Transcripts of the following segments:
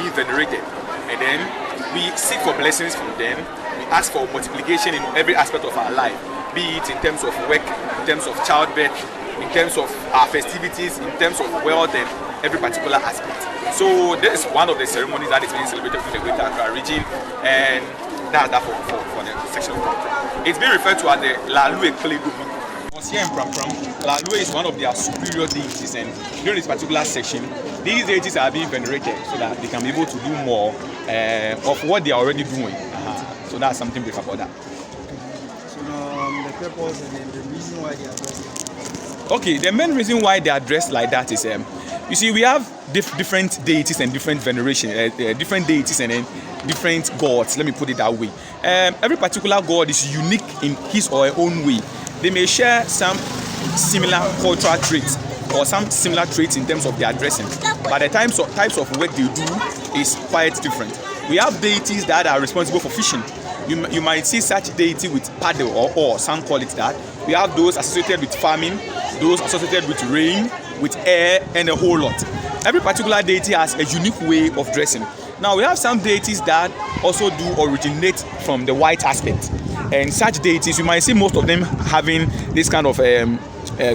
being venerated, and then we seek for blessings from them. We ask for multiplication in every aspect of our life, be it in terms of work, in terms of childbirth, in terms of our festivities, in terms of wealth, and every particular aspect. So this is one of the ceremonies that is being celebrated in the Greater Accra region, and that's that for the section of culture. It's been referred to as the Lalue Klegubi. Here in Pram, Lalue is one of their superior deities, and during this particular section, these deities are being venerated so that they can be able to do more of what they are already doing. So that's something brief about that. So the purpose and the reason why they are dressed. Okay, the main reason why they are dressed like that is, you see, we have different deities and different veneration, different deities and then different gods. Let me put it that way. Every particular god is unique in his or her own way. They may share some similar cultural traits or some similar traits in terms of their dressing, but the types of work they do is quite different. We have deities that are responsible for fishing. You might see such deity with paddle or some call it that. We have those associated with farming, those associated with rain, with air, and a whole lot. Every particular deity has a unique way of dressing. Now we have some deities that also do originate from the white aspect, and such deities you might see most of them having this kind of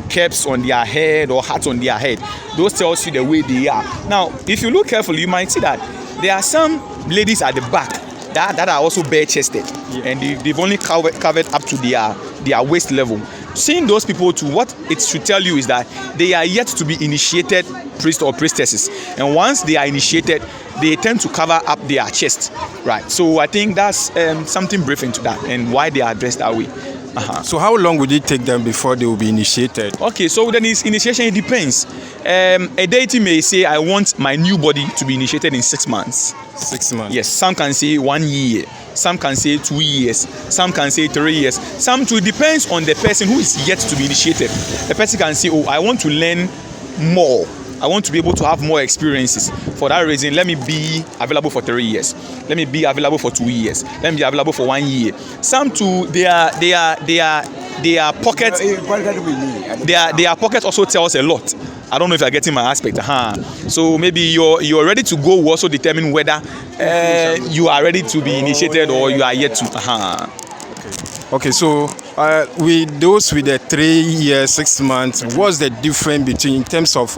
caps on their head or hats on their head. Those tells you the way they are. Now if you look carefully, you might see that there are some ladies at the back that are also bare-chested, and they've only covered up to their waist level. Seeing those people too, what it should tell you is that they are yet to be initiated priests or priestesses, and once they are initiated, they tend to cover up their chest, right? So I think that's something brief into that and why they are dressed that way. So how long would it take them before they will be initiated? Okay, so then this initiation, it depends. A deity may say, I want my new body to be initiated in 6 months. 6 months? Yes, some can say 1 year, some can say 2 years, some can say 3 years. Some too, depends on the person who is yet to be initiated. The person can say, oh, I want to learn more. I want to be able to have more experiences. For that reason, let me be available for 3 years. Let me be available for 2 years. Let me be available for 1 year. Some too, their pockets. Their pockets also tells a lot. I don't know if you're getting my aspect. So maybe you're ready to go will also determine whether you are ready to be initiated or you are yet to. Okay, so with those with the 3 years, 6 months, what's the difference between in terms of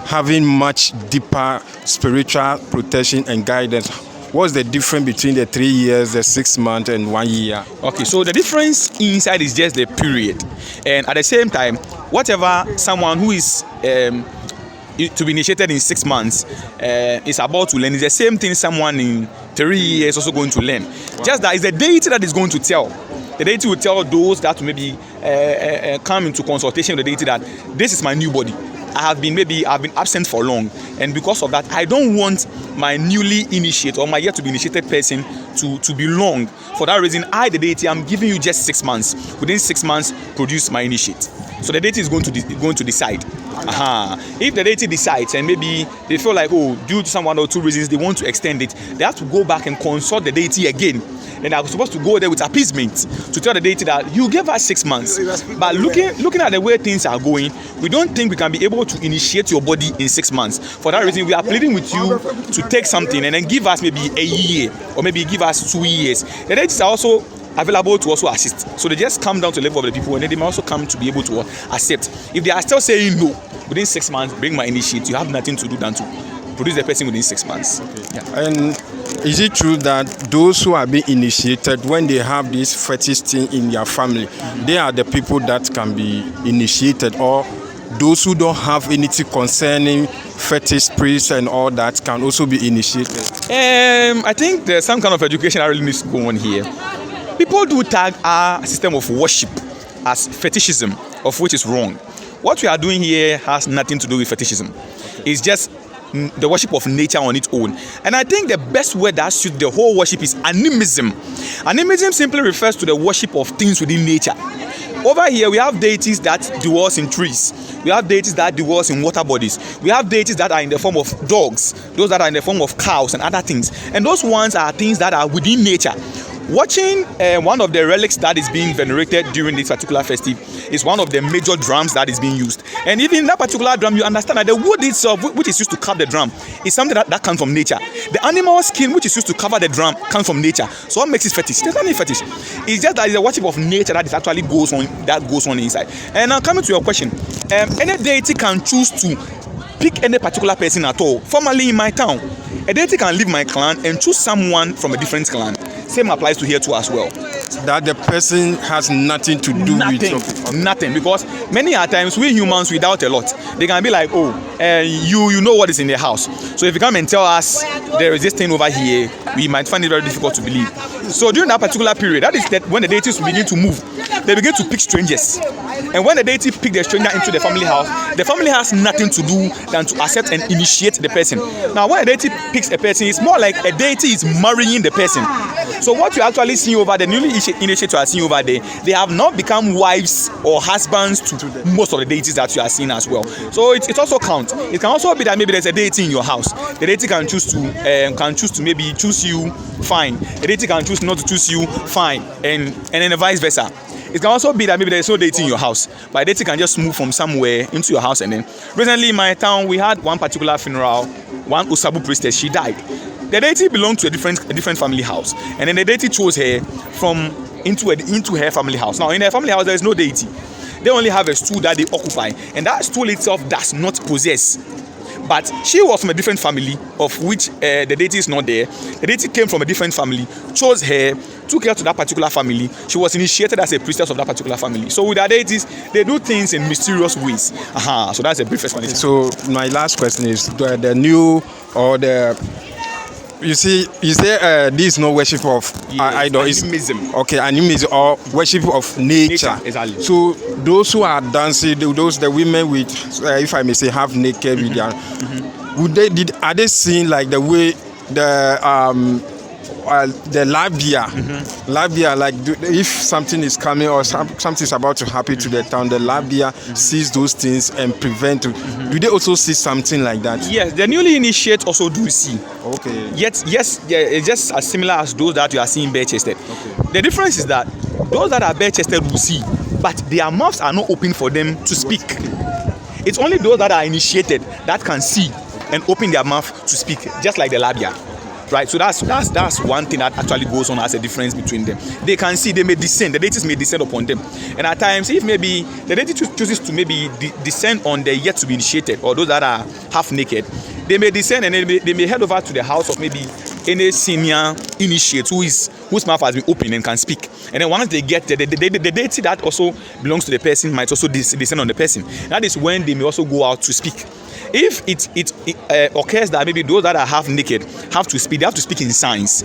having much deeper spiritual protection and guidance? What's the difference between the 3 years, the 6 months, and 1 year? Okay, so the difference inside is just the period, and at the same time, whatever someone who is to be initiated in 6 months is about to learn is the same thing someone in 3 years also going to learn. Wow. Just that it's the deity that is going to tell. The deity will tell those that maybe come into consultation with the deity that this is my new body. I've been absent for long, and because of that, I don't want my newly initiated or my yet to be initiated person to be long. For that reason, the deity, I'm giving you just 6 months. Within 6 months, produce my initiate. So the deity is going to decide. If the deity decides and maybe they feel like, oh, due to some 1 or 2 reasons they want to extend it, they have to go back and consult the deity again. And I was supposed to go there with appeasement to tell the deity that you gave us 6 months. But looking at the way things are going, we don't think we can be able to initiate your body in 6 months. For that reason, we are pleading with you to take something and then give us maybe a year or maybe give us 2 years. The deities are also available to also assist. So they just come down to the level of the people, and then they may also come to be able to accept. If they are still saying no, within 6 months, bring my initiate, you have nothing to do than to produce the person within 6 months. Okay. Yeah. And is it true that those who are being initiated, when they have this fetish thing in their family, they are the people that can be initiated, or those who don't have anything concerning fetish priests and all that can also be initiated? I think there's some kind of education that really needs to go on here. People do tag our system of worship as fetishism, of which is wrong. What we are doing here has nothing to do with fetishism. It's just the worship of nature on its own. And I think the best word that suits the whole worship is animism. Animism simply refers to the worship of things within nature. Over here, we have deities that dwells in trees. We have deities that dwells in water bodies. We have deities that are in the form of dogs, those that are in the form of cows and other things. And those ones are things that are within nature. Watching one of the relics that is being venerated during this particular festive is one of the major drums that is being used. And even in that particular drum, you understand that the wood itself, which is used to carve the drum, is something that comes from nature. The animal skin, which is used to cover the drum, comes from nature. So what makes it fetish? There's nothing fetish. It's just that it's a worship of nature that is actually goes on inside. And now coming to your question, any deity can choose to pick any particular person at all. Formerly in my town, a deity can leave my clan and choose someone from a different clan. Same applies to here too as well. That the person has nothing to do with nothing, because many a times we humans without a lot, they can be like, oh, you know what is in the house. So if you come and tell us there is this thing over here, we might find it very difficult to believe. So during that particular period, that is that when the deities begin to move, they begin to pick strangers. And when the deity pick the stranger into the family house, the family has nothing to do than to accept and initiate the person. Now, when a deity picks a person, it's more like a deity is marrying the person. So what you actually see over the newly initiated you are seeing over there, they have not become wives or husbands to most of the deities that you are seeing as well. So it also counts. It can also be that maybe there's a deity in your house. The deity can choose to maybe choose you, fine. The deity can choose not to choose you, fine, and then vice versa. It can also be that maybe there's no deity in your house, but a deity can just move from somewhere into your house. And then recently in my town, we had one particular funeral, one Usabu priestess, she died. The deity belonged to a different family house, and then the deity chose her from into her family house. Now in her family house there is no deity. They only have a stool that they occupy, and that stool itself does not possess. But she was from a different family, of which the deity is not there. The deity came from a different family, chose her, took her to that particular family. She was initiated as a priestess of that particular family. So with our deities, they do things in mysterious ways. So that's a brief explanation. So my last question is the new or the. You say this is no worship of idol. Animism. Okay, animism or worship of nature. Exactly. So those who are dancing, the women with, if I may say, half naked with their, are they seeing like the way the labia, like if something is coming or something is about to happen to the town, the labia sees those things and prevent it. Do they also see something like that? Yes, the newly initiated also do see. Okay. Yes, it's just as similar as those that you are seeing bare-chested. Okay. The difference is that those that are bare-chested will see, but their mouths are not open for them to speak. It's only those that are initiated that can see and open their mouth to speak, just like the labia. Right, so that's one thing that actually goes on as a difference between them. They can see, they may descend, the deities may descend upon them. And at times, if maybe the deity chooses to maybe descend on the yet to be initiated or those that are half naked, they may descend and they may head over to the house of maybe any senior initiate whose mouth has been opened and can speak. And then once they get there, the deity that also belongs to the person might also descend on the person. That is when they may also go out to speak. If it occurs that maybe those that are half naked have to speak, they have to speak in signs.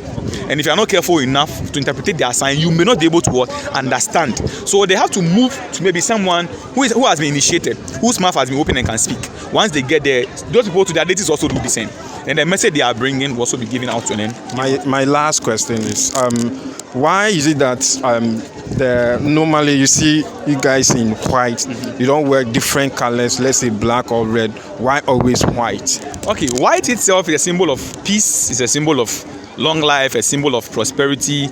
And if you are not careful enough to interpret their sign, you may not be able to understand. So they have to move to maybe someone who has been initiated, whose mouth has been opened and can speak. Once they get there, those people to their deities also do the same. And the message they are bringing will also be given out to them. My last question is, why is it that normally you see you guys in white, you don't wear different colors, let's say black or red? Why always white? Okay, white itself is a symbol of peace, it's a symbol of long life, a symbol of prosperity,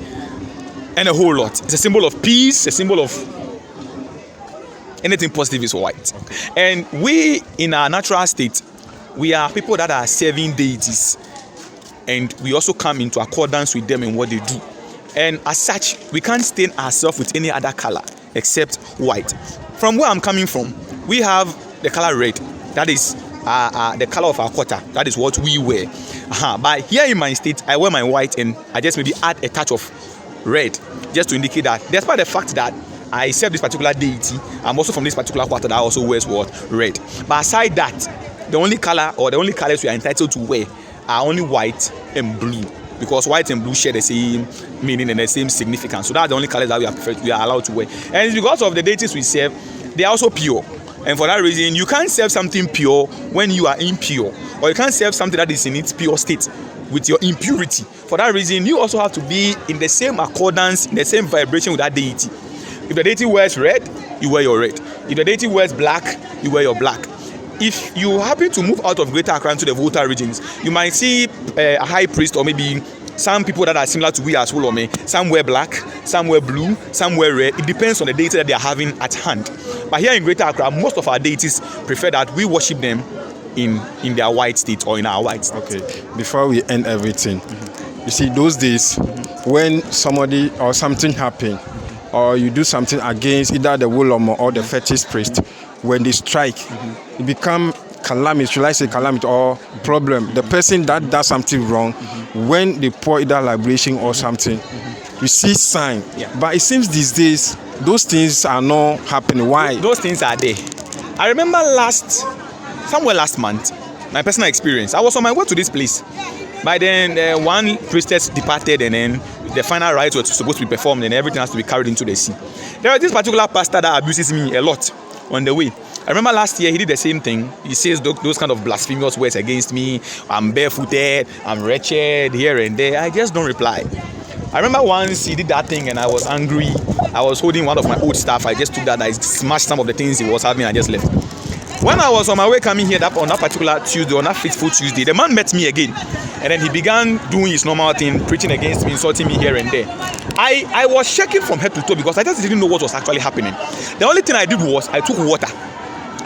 and a whole lot. It's a symbol of peace, a symbol of anything positive is white. And we, in our natural state, we are people that are serving deities, and we also come into accordance with them in what they do. And as such, we can't stain ourselves with any other color except white. From where I'm coming from, we have the color red. That is the color of our quarter. That is what we wear. But here in my state, I wear my white and I just maybe add a touch of red just to indicate that despite the fact that I serve this particular deity, I'm also from this particular quarter that also wears what? Red. But aside that, the only color or the only colors we are entitled to wear are only white and blue, because white and blue share the same meaning and the same significance. So that's the only colors that we are allowed to wear. And it's because of the deities we serve, they are also pure. And for that reason, you can't serve something pure when you are impure, or you can't serve something that is in its pure state with your impurity. For that reason, you also have to be in the same accordance, in the same vibration with that deity. If the deity wears red, you wear your red. If the deity wears black, you wear your black. If you happen to move out of Greater Accra to the Volta regions, you might see a high priest or maybe some people that are similar to we as Wolome, some wear black, some wear blue, some wear red. It depends on the deity that they are having at hand. But here in Greater Accra, most of our deities prefer that we worship them in their white state or in our white state. Okay, before we end everything, you see, those days when somebody or something happen, or you do something against either the Wolome or the fetish priest, when they strike, it become calamity, should I say calamity or problem. The person that does something wrong, when they pour either liberation or something, you see sign. Yeah. But it seems these days, those things are not happening. Why? Those things are there. I remember somewhere last month, my personal experience, I was on my way to this place. By then, one priestess departed, and then the final rites were supposed to be performed, and everything has to be carried into the sea. There was this particular pastor that abuses me a lot on the way. I remember last year he did the same thing. He says those kind of blasphemous words against me. I'm barefooted, I'm wretched, here and there. I just don't reply. I remember once he did that thing and I was angry. I was holding one of my old stuff. I just took that, I smashed some of the things he was having, I just left. When I was on my way coming here on that particular Tuesday, on that fateful Tuesday, the man met me again. And then he began doing his normal thing, preaching against me, insulting me here and there. I was shaking from head to toe because I just didn't know what was actually happening. The only thing I did was I took water.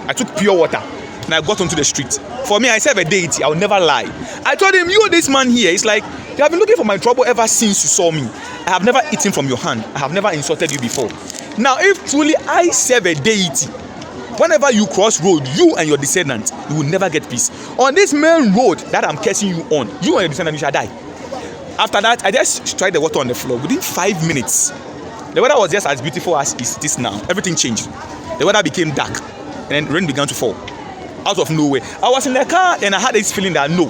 I took pure water and I got onto the street. For me, I serve a deity. I will never lie. I told him, you, this man here, it's like, you have been looking for my trouble ever since you saw me. I have never eaten from your hand. I have never insulted you before. Now, if truly I serve a deity, whenever you cross road, you and your descendants, you will never get peace. On this main road that I'm cursing you on, you and your descendants, you shall die. After that, I just tried the water on the floor. Within 5 minutes, the weather was just as beautiful as it is now. Everything changed. The weather became dark, and then rain began to fall out of nowhere. I was in the car and I had this feeling that no,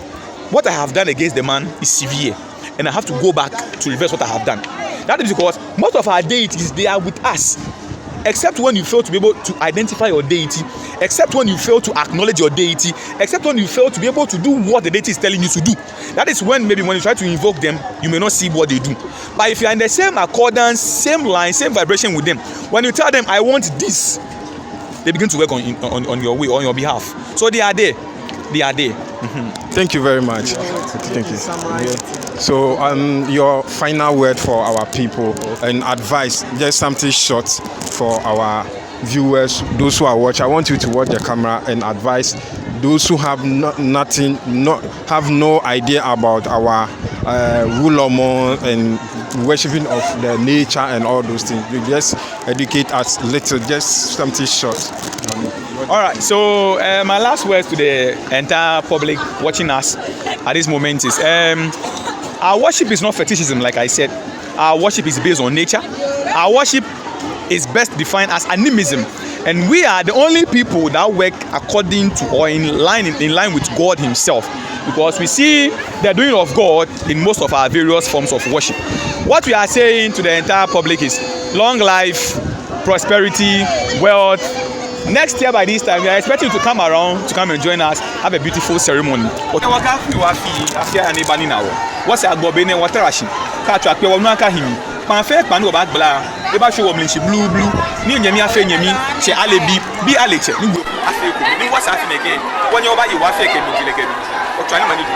what I have done against the man is severe, and I have to go back to reverse what I have done. That is because most of our deities, they are with us. Except when you fail to be able to identify your deity, except when you fail to acknowledge your deity, except when you fail to be able to do what the deity is telling you to do. That is when maybe when you try to invoke them, you may not see what they do. But if you are in the same accordance, same line, same vibration with them, when you tell them, I want this, they begin to work on your way, on your behalf. So they are there. They are there. Thank you very much. Thank you. So your final word for our people and advice, just something short for our viewers, those who are watching. I want you to watch the camera and advise those who have have no idea about our Wolome and worshiping of the nature and all those things. You just educate us little, just something short. All right, so my last words to the entire public watching us at this moment is our worship is not fetishism, like I said. Our worship is based on nature. Our worship is best defined as animism, and we are the only people that work according to or in line with God Himself, because we see the doing of God in most of our various forms of worship. What we are saying to the entire public is long life, prosperity, wealth. Next year by this time, we are expecting you to come around, to come and join us, have a beautiful ceremony. What's a gobene waterashi? Catch up your Naka him. Panfe Pano back bla, Eba show Mlinchi blue, near Yamia Fenyami, Che Alebi, be Aleche, what's happening again? When you're by your wife, or trying to